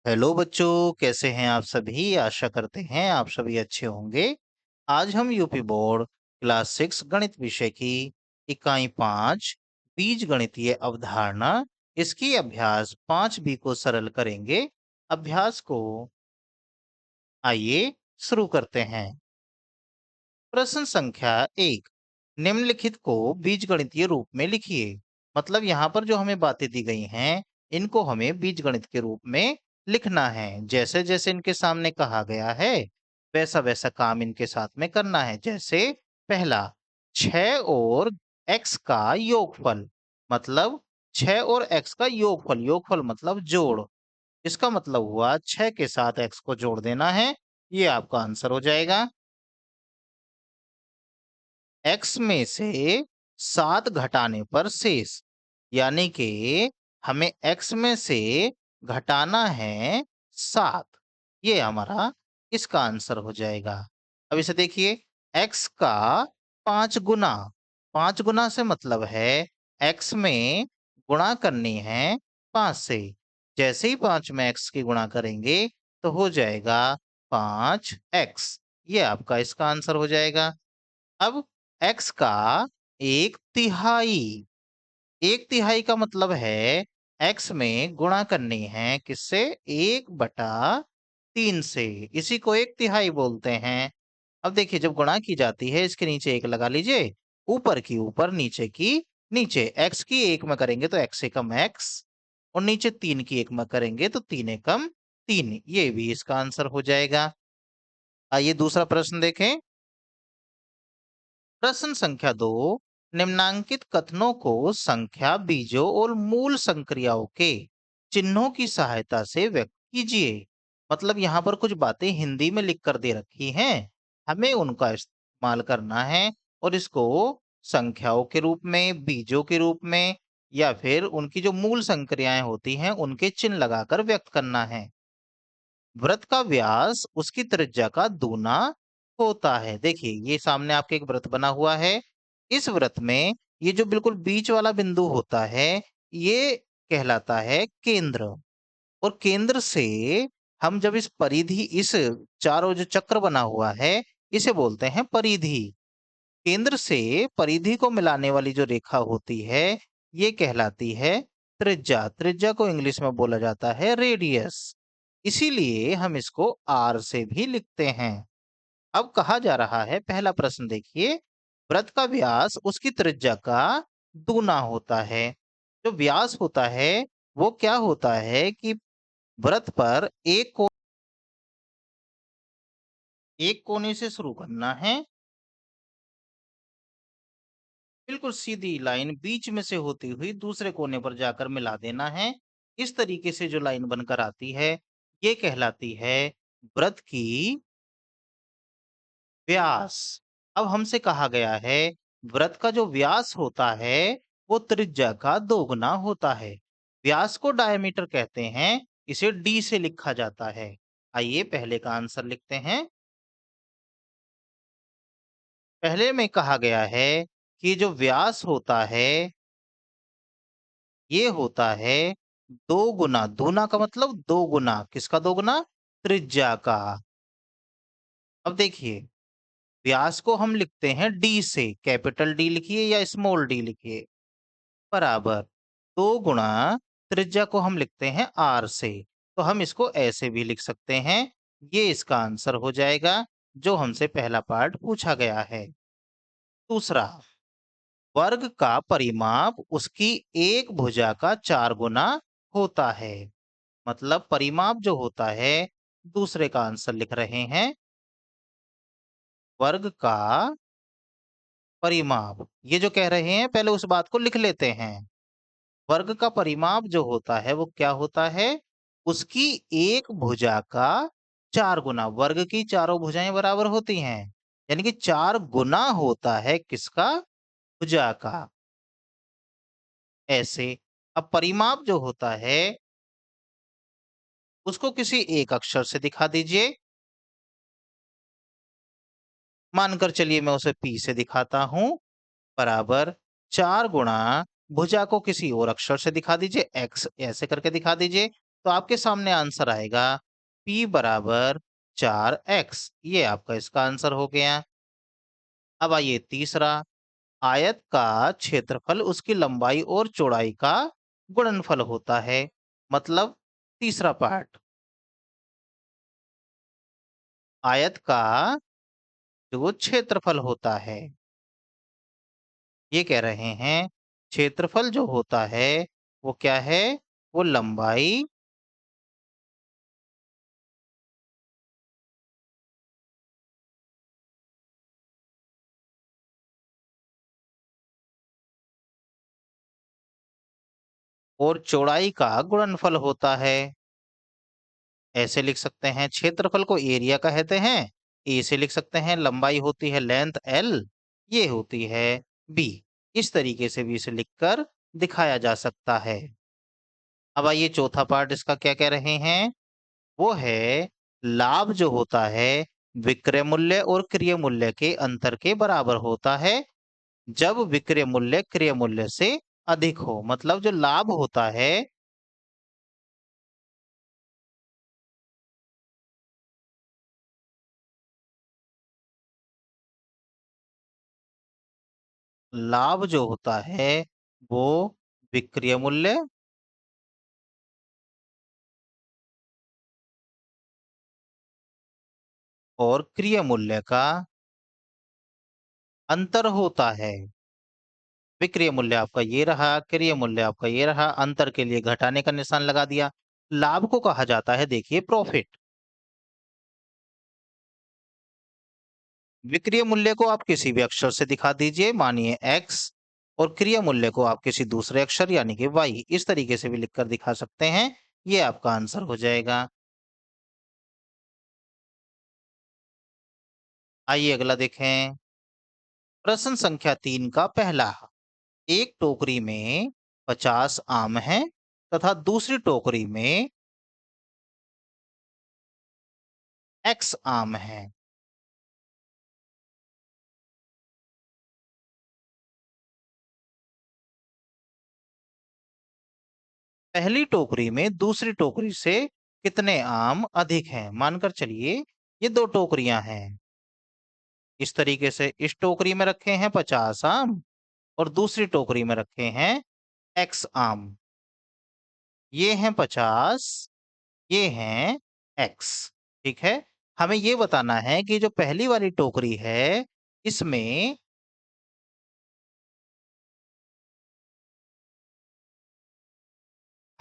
Hello बच्चों, कैसे हैं आप सभी? आशा करते हैं आप सभी अच्छे होंगे। आज हम यूपी बोर्ड क्लास 6 गणित विषय की इकाई 5 बीजगणितीय अवधारणा इसकी अभ्यास 5 बी को सरल करेंगे। अभ्यास को आइए शुरू करते हैं। प्रश्न संख्या 1, निम्नलिखित को बीजगणितीय रूप में लिखिए। मतलब यहाँ पर जो हमें बातें दी गई हैं, इनको हमें बीजगणित के रूप में लिखना है। जैसे जैसे इनके सामने कहा गया है, वैसा वैसा काम इनके साथ में करना है। जैसे पहला, 6 और x का योगफल। मतलब 6 और x का योगफल, योगफल मतलब जोड़। इसका मतलब हुआ 6 के साथ x को जोड़ देना है। ये आपका आंसर हो जाएगा। x में से 7 घटाने पर शेष, यानी कि हमें x में से घटाना है 7। ये हमारा इसका आंसर हो जाएगा। अब इसे देखिए, x का 5 गुना, 5 गुना से मतलब है x में गुणा करनी है 5 से। जैसे ही 5 में x की गुणा करेंगे तो हो जाएगा 5x। ये आपका इसका आंसर हो जाएगा। अब x का 1/3, 1/3 का मतलब है x में गुणा करनी है किससे? 1/3 से। इसी को 1/3 बोलते हैं। अब देखिए, जब गुणा की जाती है इसके नीचे 1 लगा लीजिए, ऊपर की ऊपर नीचे की नीचे। x की 1 में करेंगे तो x एकम x, और नीचे 3 की 1 में करेंगे तो 3 एकम 3। ये भी इसका आंसर हो जाएगा। आइए दूसरा प्रश्न देखें। प्रश्न संख्या 2, निम्नांकित कथनों को संख्या, बीजों और मूल संक्रियाओं के चिन्हों की सहायता से व्यक्त कीजिए। मतलब यहाँ पर कुछ बातें हिंदी में लिख कर दे रखी हैं, हमें उनका इस्तेमाल करना है और इसको संख्याओं के रूप में, बीजों के रूप में, या फिर उनकी जो मूल संक्रियाएं होती हैं उनके चिन्ह लगाकर व्यक्त करना है। वृत्त का व्यास उसकी त्रिज्या का दूना होता है। देखिए, ये सामने आपके एक वृत्त बना हुआ है। इस वृत्त में ये जो बिल्कुल बीच वाला बिंदु होता है, ये कहलाता है केंद्र। और केंद्र से हम जब इस परिधि, इस चारों जो चक्र बना हुआ है, इसे बोलते हैं परिधि। केंद्र से परिधि को मिलाने वाली जो रेखा होती है, ये कहलाती है त्रिज्या। त्रिज्या को इंग्लिश में बोला जाता है रेडियस। इसीलिए हम इसको आर से भी लिखते हैं। अब कहा जा रहा है, पहला प्रश्न देखिए, वृत्त का व्यास उसकी त्रिज्या का दूना होता है। जो व्यास होता है वो क्या होता है कि वृत्त पर एक कोने से शुरू करना है। बिल्कुल सीधी लाइन बीच में से होती हुई दूसरे कोने पर जाकर मिला देना है। इस तरीके से जो लाइन बनकर आती है, ये कहलाती है वृत्त की व्यास। अब हमसे कहा गया है, वृत्त का जो व्यास होता है वो त्रिज्या का दोगुना होता है। व्यास को डायमीटर कहते हैं, इसे डी से लिखा जाता है। आइए पहले का आंसर लिखते हैं। पहले में कहा गया है कि जो व्यास होता है ये होता है 2 गुना, दूना का मतलब 2 गुना, किसका 2 गुना? त्रिज्या का। अब देखिए, व्यास को हम लिखते हैं डी से, कैपिटल डी लिखिए या स्मॉल डी लिखिए, बराबर 2 गुना त्रिज्या को हम लिखते हैं आर से। तो हम इसको ऐसे भी लिख सकते हैं। ये इसका आंसर हो जाएगा जो हमसे पहला पार्ट पूछा गया है। दूसरा, वर्ग का परिमाप उसकी एक भुजा का 4 गुना होता है। मतलब परिमाप जो होता है, दूसरे का आंसर लिख रहे हैं। वर्ग का परिमाप, ये जो कह रहे हैं पहले उस बात को लिख लेते हैं। वर्ग का परिमाप जो होता है वो क्या होता है? उसकी एक भुजा का 4 गुना। वर्ग की चारों भुजाएं बराबर होती हैं, यानी कि 4 गुना होता है किसका? भुजा का। ऐसे अब परिमाप जो होता है उसको किसी एक अक्षर से दिखा दीजिए। मानकर चलिए मैं उसे पी से दिखाता हूं, बराबर 4 गुणा भुजा को किसी और अक्षर से दिखा दीजिए, एक्स ऐसे करके दिखा दीजिए। तो आपके सामने आंसर आएगा p बराबर 4x। ये आपका इसका आंसर हो गया। अब आइए तीसरा, आयत का क्षेत्रफल उसकी लंबाई और चौड़ाई का गुणनफल होता है। मतलब तीसरा पार्ट, आयत का जो क्षेत्रफल होता है, ये कह रहे हैं क्षेत्रफल जो होता है वो क्या है, वो लंबाई और चौड़ाई का गुणनफल होता है। ऐसे लिख सकते हैं, क्षेत्रफल को एरिया कहते हैं, ए से लिख सकते हैं लंबाई होती है लेंथ एल, ये होती है बी। इस तरीके से भी इसे लिखकर दिखाया जा सकता है। अब आइए चौथा पार्ट इसका क्या कह रहे हैं, वो है लाभ जो होता है विक्रय मूल्य और क्रय मूल्य के अंतर के बराबर होता है जब विक्रय मूल्य क्रय मूल्य से अधिक हो। मतलब जो लाभ होता है, लाभ जो होता है वो विक्रय मूल्य और क्रय मूल्य का अंतर होता है। विक्रय मूल्य आपका ये रहा, क्रय मूल्य आपका ये रहा, अंतर के लिए घटाने का निशान लगा दिया। लाभ को कहा जाता है, देखिए, प्रॉफिट। विक्रय मूल्य को आप किसी भी अक्षर से दिखा दीजिए, मानिए x, और क्रय मूल्य को आप किसी दूसरे अक्षर यानी कि y, इस तरीके से भी लिखकर दिखा सकते हैं। ये आपका आंसर हो जाएगा। आइए अगला देखें। प्रश्न संख्या 3 का पहला, एक टोकरी में 50 आम हैं तथा दूसरी टोकरी में x आम हैं। पहली टोकरी में दूसरी टोकरी से कितने आम अधिक हैं? मानकर चलिए ये दो टोकरियां हैं। इस तरीके से इस टोकरी में रखे हैं 50 आम और दूसरी टोकरी में रखे हैं x आम। ये हैं 50, ये हैं x। ठीक है। हमें ये बताना है कि जो पहली वाली टोकरी है इसमें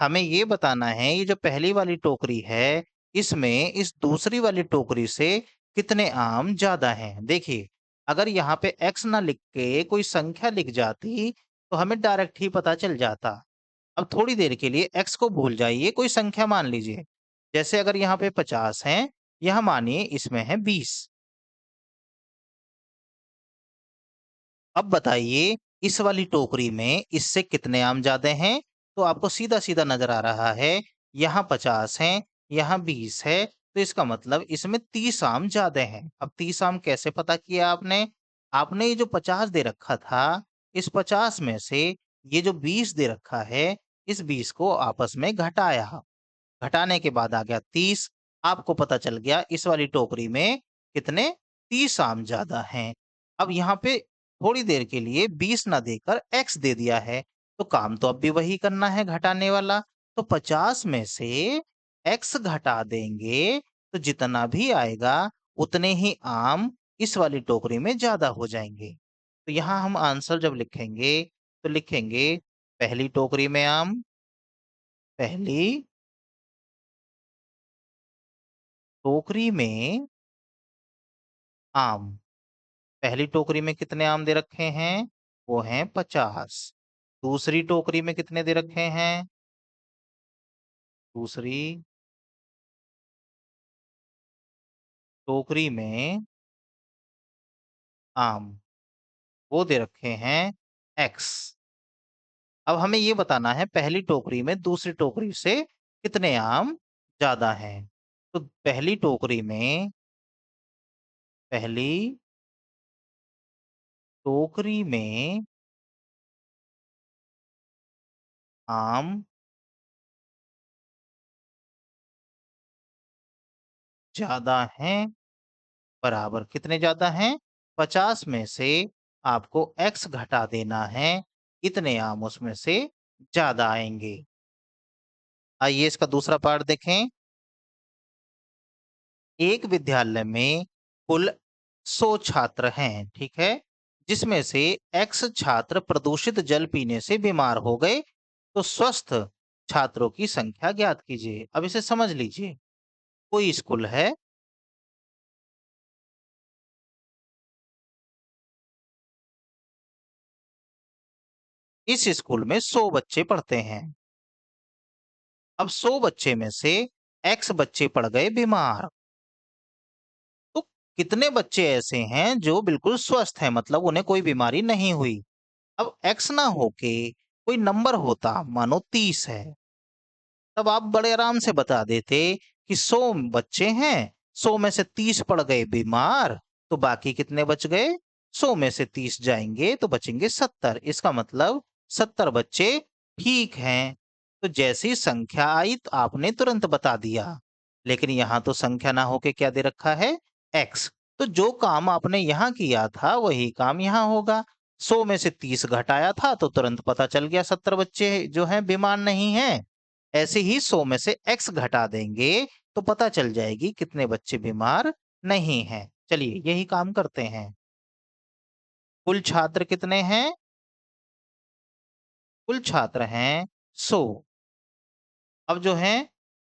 हमें ये बताना है, ये जो पहली वाली टोकरी है, इसमें इस दूसरी वाली टोकरी से कितने आम ज़्यादा हैं। देखिए, अगर यहाँ पे x ना लिख के कोई संख्या लिख जाती, तो हमें डायरेक्ट ही पता चल जाता। अब थोड़ी देर के लिए x को भूल जाइए, कोई संख्या मान लीजिए। जैसे अगर यहाँ पे 50 हैं, यहाँ मानिए इसमें है 20। अब बताइए इस वाली टोकरी में इससे कितने आम ज्यादा हैं? तो आपको सीधा-सीधा नजर आ रहा है, यहाँ 50 हैं, यहाँ 20 है, तो इसका मतलब इसमें 30 आम ज्यादा हैं। अब 30 आम कैसे पता किया आपने? आपने ये जो 50 दे रखा था, इस 50 में से ये जो 20 दे रखा है, इस 20 को आपस में घटाया। घटाने के बाद आ गया 30। आपको पता चल गया इस वाली टोकरी में कितने, 30 आम ज्यादा हैं। अब यहाँ पे थोड़ी देर के लिए 20 ना देकर x दे दिया है, तो काम तो अब भी वही करना है, घटाने वाला। तो 50 में से x घटा देंगे तो जितना भी आएगा उतने ही आम इस वाली टोकरी में ज्यादा हो जाएंगे। तो यहाँ हम आंसर जब लिखेंगे तो लिखेंगे पहली टोकरी में आम, पहली टोकरी में आम। पहली टोकरी में कितने आम दे रखे हैं? वो हैं 50। दूसरी टोकरी में कितने दे रखे हैं? दूसरी टोकरी में आम, वो दे रखे हैं x। अब हमें ये बताना है पहली टोकरी में दूसरी टोकरी से कितने आम ज्यादा हैं। तो पहली टोकरी में आम ज़्यादा हैं, बराबर कितने ज़्यादा हैं? 50 में से आपको x घटा देना है, इतने आम उसमें से ज़्यादा आएँगे। आइए इसका दूसरा पार्ट देखें। एक विद्यालय में कुल 100 छात्र हैं, ठीक है? जिसमें से x छात्र प्रदूषित जल पीने से बीमार हो गए, तो स्वस्थ छात्रों की संख्या ज्ञात कीजिए। अब इसे समझ लीजिए। कोई स्कूल है, इस स्कूल में 100 बच्चे पढ़ते हैं। अब 100 बच्चे में से x बच्चे पड़ गए बीमार, तो कितने बच्चे ऐसे हैं जो बिल्कुल स्वस्थ हैं, मतलब उन्हें कोई बीमारी नहीं हुई? अब x ना होके कोई नंबर होता, मानो 30 है, तब आप बड़े आराम से बता देते कि 100 बच्चे हैं, 100 में से 30 पड़ गए बीमार, तो बाकी कितने बच गए? 100 में से 30 जाएंगे तो बचेंगे 70। इसका मतलब 70 बच्चे ठीक हैं। तो जैसी संख्या आई तो आपने तुरंत बता दिया। लेकिन यहाँ तो संख्या ना होके क्या दे रखा है? x। तो जो काम आपने यहाँ किया था वही काम यहाँ होगा। 100 में से 30 घटाया था तो तुरंत पता चल गया 70 बच्चे जो हैं बीमार नहीं हैं। ऐसे ही 100 में से x घटा देंगे तो पता चल जाएगी कितने बच्चे बीमार नहीं हैं। चलिए यही काम करते हैं। कुल छात्र कितने हैं? कुल छात्र हैं 100। अब जो हैं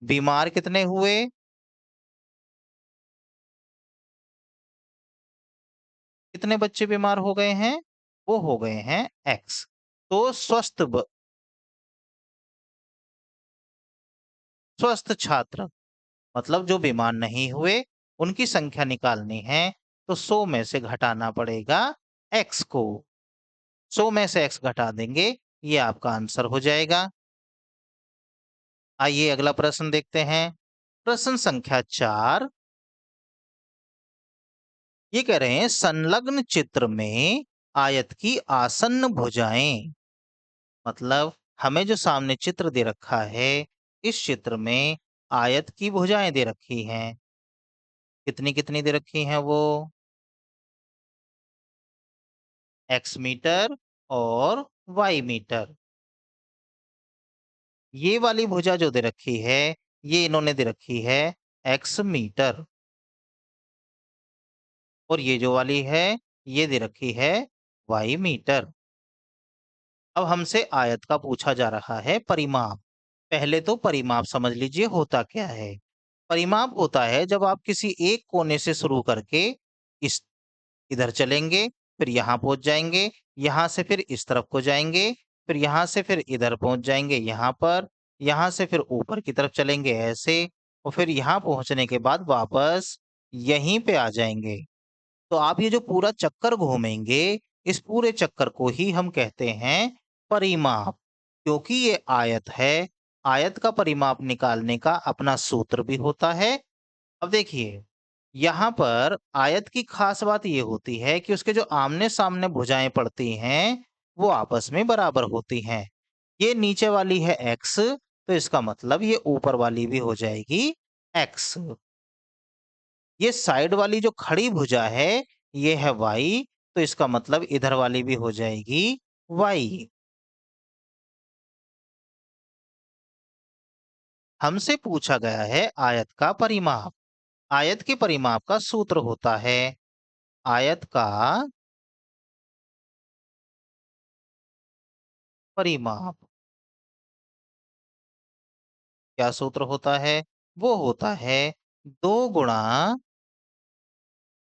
बीमार कितने हुए? कितने बच्चे बीमार हो गए हैं? वो हो गए हैं x। तो स्वस्थ छात्र मतलब जो बीमार नहीं हुए, उनकी संख्या निकालनी है तो 100 में से घटाना पड़ेगा x को। 100 में से x घटा देंगे, ये आपका आंसर हो जाएगा। आइए अगला प्रश्न देखते हैं। प्रश्न संख्या 4 ये कह रहे हैं संलग्न चित्र में आयत की आसन्न भुजाएं, मतलब हमें जो सामने चित्र दे रखा है, इस चित्र में आयत की भुजाएं दे रखी हैं। कितनी कितनी दे रखी हैं वो? x मीटर और y मीटर। ये वाली भुजा जो दे रखी है, ये इन्होंने दे रखी है x मीटर, और ये जो वाली है, ये दे रखी है y मीटर। अब हमसे आयत का पूछा जा रहा है परिमाप। पहले तो परिमाप समझ लीजिए होता क्या है। परिमाप होता है जब आप किसी एक कोने से शुरू करके इस इधर चलेंगे, फिर यहाँ पहुंच जाएंगे, यहाँ से फिर इस तरफ को जाएंगे, फिर यहाँ से फिर इधर पहुंच जाएंगे यहाँ पर, यहाँ से फिर ऊपर की तरफ चलेंगे ऐसे, और फिर यहाँ पहुंचने के बाद वापस यहीं पे आ जाएंगे। तो आप ये जो पूरा चक्कर घूमेंगे, इस पूरे चक्कर को ही हम कहते हैं परिमाप। क्योंकि ये आयत है, आयत का परिमाप निकालने का अपना सूत्र भी होता है। अब देखिए, यहाँ पर आयत की खास बात ये होती है कि उसके जो आमने-सामने भुजाएं पड़ती हैं, वो आपस में बराबर होती हैं। ये नीचे वाली है x, तो इसका मतलब ये ऊपर वाली भी हो जाएगी x। ये साइड वाली जो खड़ी भुजा है, ये है y, तो इसका मतलब इधर वाली भी हो जाएगी y। हमसे पूछा गया है आयत का परिमाप। आयत के परिमाप का सूत्र होता है आयत का परिमाप। क्या सूत्र होता है? वो होता है 2 गुणा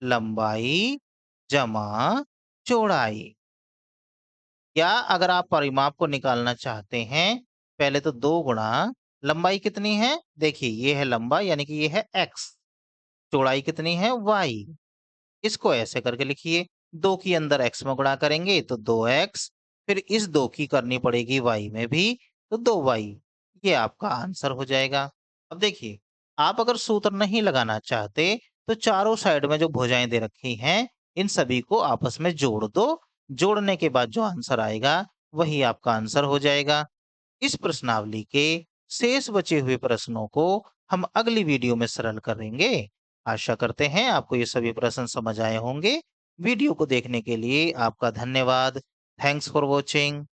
लंबाई जमा चौड़ाई। या अगर आप परिमाप को निकालना चाहते हैं, पहले तो 2 गुणा लंबाई कितनी है? देखिए ये है लंबा यानी कि ये है x, चौड़ाई कितनी है? y। इसको ऐसे करके लिखिए, 2 की अंदर x में गुणा करेंगे तो 2x, फिर इस 2 की करनी पड़ेगी y में भी, तो 2y। ये आपका आंसर हो जाएगा। अब देखिए, आप अगर सूत्र नहीं लगाना चाहते, तो चारों साइड में जो भुजाएं दे रखी हैं, इन सभी को आपस में जोड़ दो। जोड़ने के बाद जो आंसर आएगा, वही आपका आंसर हो जाएगा। इस प्रश्नावली के शेष बचे हुए प्रश्नों को हम अगली वीडियो में सरल करेंगे। आशा करते हैं आपको ये सभी प्रश्न समझ आए होंगे। वीडियो को देखने के लिए आपका धन्यवाद। Thanks for watching.